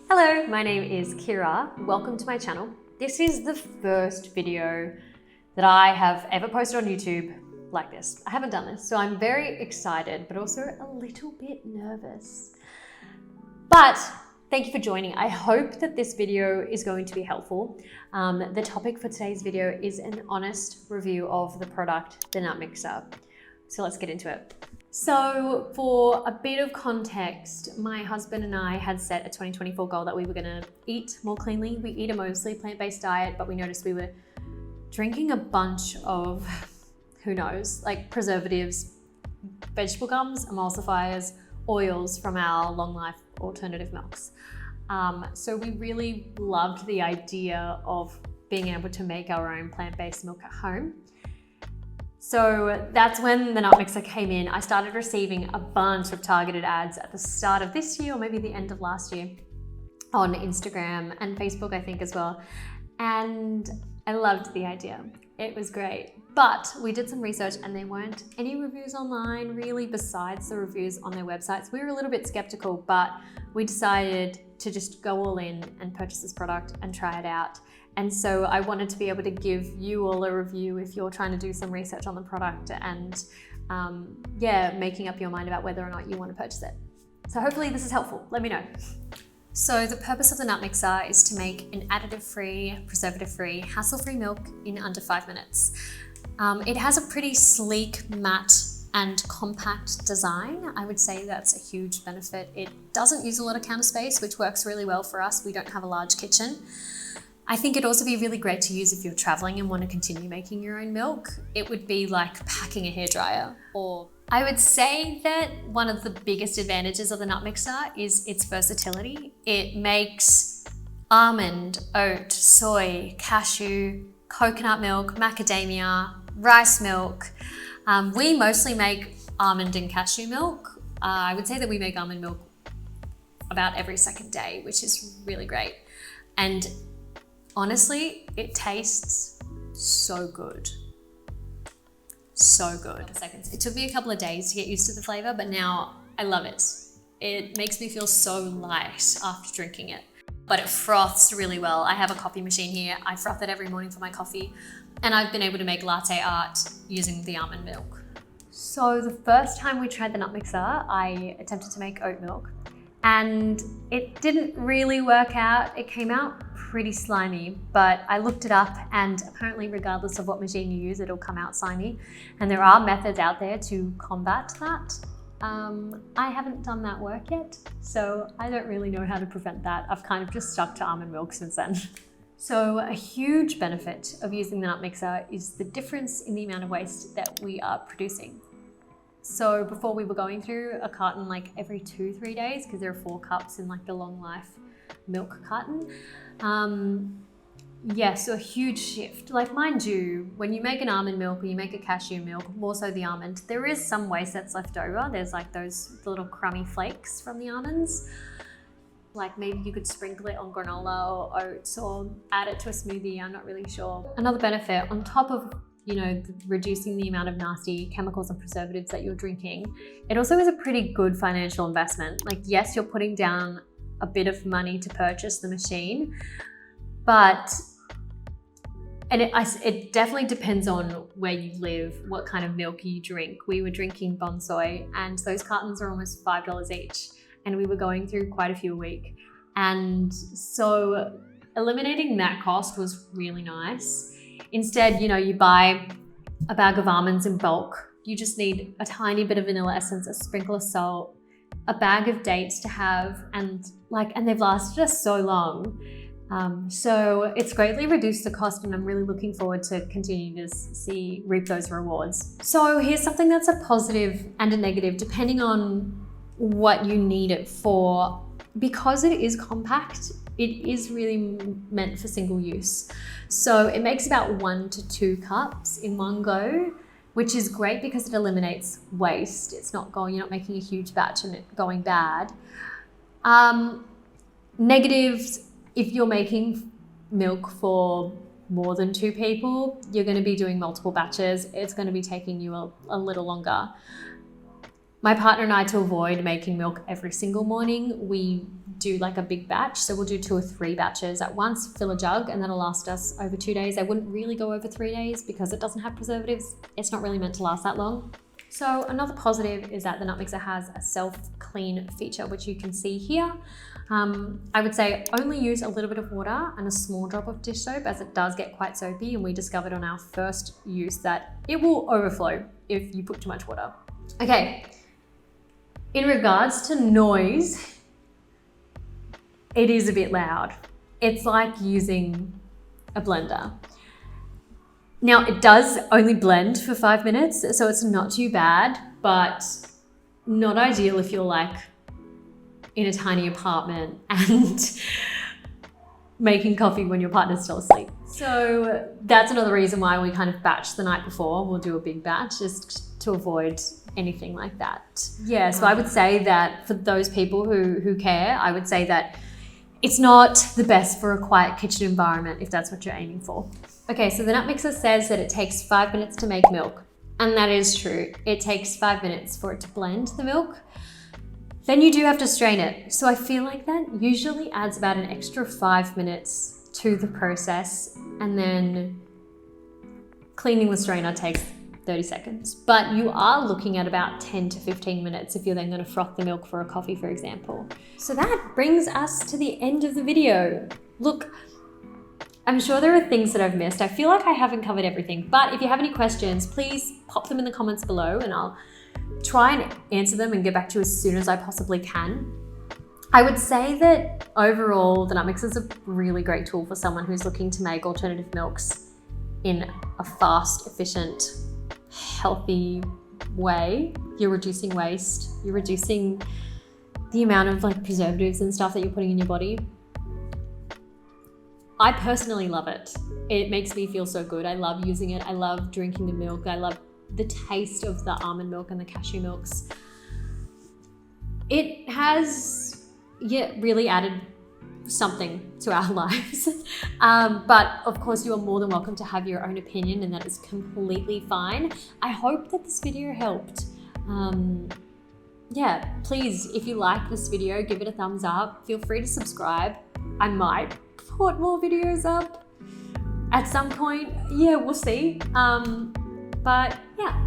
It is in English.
Hello, my name is Kira. Welcome to my channel. This is the first video that I have ever posted on YouTube like this. I haven't done this, so I'm very excited, but also a little bit nervous. But thank you for joining. I hope that this video is going to be helpful. The topic for today's video is an honest review of the product, the Nutmixr. So let's get into it. So for a bit of context, my husband and I had set a 2024 goal that we were gonna eat more cleanly. We eat a mostly plant-based diet, but we noticed we were drinking a bunch of, who knows, like preservatives, vegetable gums, emulsifiers, oils from our long life alternative milks. So we really loved the idea of being able to make our own plant-based milk at home. So that's when the Nutmixr came in. I started receiving a bunch of targeted ads at the start of this year, or maybe the end of last year, on Instagram and Facebook, I think, as well. And I loved the idea. It was great. But we did some research and there weren't any reviews online really besides the reviews on their websites. We were a little bit skeptical, but we decided to just go all in and purchase this product and try it out. And so I wanted to be able to give you all a review if you're trying to do some research on the product and making up your mind about whether or not you want to purchase it. So hopefully this is helpful. Let me know. So the purpose of the Nutmixr is to make an additive-free, preservative-free, hassle-free milk in under 5 minutes. It has a pretty sleek, matte, and compact design. I would say that's a huge benefit. It doesn't use a lot of counter space, which works really well for us. We don't have a large kitchen. I think it'd also be really great to use if you're traveling and want to continue making your own milk. It would be like packing a hairdryer. Or I would say that one of the biggest advantages of the Nutmixr is its versatility. It makes almond, oat, soy, cashew, coconut milk, macadamia, rice milk. We mostly make almond and cashew milk. I would say that we make almond milk about every second day, which is really great. And honestly, it tastes so good. So good. It took me a couple of days to get used to the flavor, but now I love it. It makes me feel so light after drinking it, but it froths really well. I have a coffee machine here. I froth it every morning for my coffee, and I've been able to make latte art using the almond milk. So the first time we tried the Nutmixr, I attempted to make oat milk, and it didn't really work out. It came out pretty slimy, but I looked it up and apparently regardless of what machine you use, it'll come out slimy. And there are methods out there to combat that. I haven't done that work yet, so I don't really know how to prevent that. I've kind of just stuck to almond milk since then. So a huge benefit of using the Nutmixr is the difference in the amount of waste that we are producing. So before we were going through a carton like every 2-3 days, because there are 4 cups in like the long life milk carton. So a huge shift. Like mind you, when you make an almond milk or you make a cashew milk, more so the almond, there is some waste that's left over. There's like those little crummy flakes from the almonds. Like maybe you could sprinkle it on granola or oats or add it to a smoothie, I'm not really sure. Another benefit on top of reducing the amount of nasty chemicals and preservatives that you're drinking, it also is a pretty good financial investment. Like yes, you're putting down a bit of money to purchase the machine, but it definitely depends on where you live, what kind of milk you drink. We were drinking Bonsoy and those cartons are almost $5 each, and we were going through quite a few a week. And so eliminating that cost was really nice. Instead, you buy a bag of almonds in bulk. You just need a tiny bit of vanilla essence, a sprinkle of salt, a bag of dates to have, and they've lasted us so long. So it's greatly reduced the cost, and I'm really looking forward to continue to reap those rewards. So here's something that's a positive and a negative, depending on what you need it for. Because it is compact, it is really meant for single use. So it makes about 1 to 2 cups in one go, which is great because it eliminates waste. You're not making a huge batch and it going bad. Negatives, if you're making milk for more than 2 people, you're going to be doing multiple batches. It's going to be taking you a little longer. My partner and I, to avoid making milk every single morning, we do like a big batch. So we'll do 2 or 3 batches at once, fill a jug, and that'll last us over 2 days. I wouldn't really go over 3 days because it doesn't have preservatives. It's not really meant to last that long. So another positive is that the Nutmixr has a self-clean feature, which you can see here. I would say only use a little bit of water and a small drop of dish soap, as it does get quite soapy, and we discovered on our first use that it will overflow if you put too much water. Okay, in regards to noise, it is a bit loud. It's like using a blender. Now, it does only blend for 5 minutes, so it's not too bad, but not ideal if you're like in a tiny apartment and making coffee when your partner's still asleep. So that's another reason why we kind of batch the night before. We'll do a big batch just to avoid anything like that. Yeah, so I would say that for those people who care, I would say that it's not the best for a quiet kitchen environment if that's what you're aiming for. Okay, so the Nutmixr says that it takes 5 minutes to make milk, and that is true. It takes 5 minutes for it to blend the milk. Then you do have to strain it. So I feel like that usually adds about an extra 5 minutes to the process, and then cleaning the strainer takes 30 seconds. But you are looking at about 10 to 15 minutes if you're then going to froth the milk for a coffee, for example. So that brings us to the end of the video. Look, I'm sure there are things that I've missed. I feel like I haven't covered everything, but if you have any questions, please pop them in the comments below and I'll try and answer them and get back to you as soon as I possibly can. I would say that overall, the Nutmixr is a really great tool for someone who's looking to make alternative milks in a fast, efficient, healthy way. You're reducing waste, you're reducing the amount of like preservatives and stuff that you're putting in your body. I personally love it. It makes me feel so good. I love using it. I love drinking the milk. I love the taste of the almond milk and the cashew milks. It has really added something to our lives. But of course, you are more than welcome to have your own opinion, and that is completely fine. I hope that this video helped. Yeah, please, if you like this video, give it a thumbs up. Feel free to subscribe. I might put more videos up at some point. Yeah, we'll see. But yeah,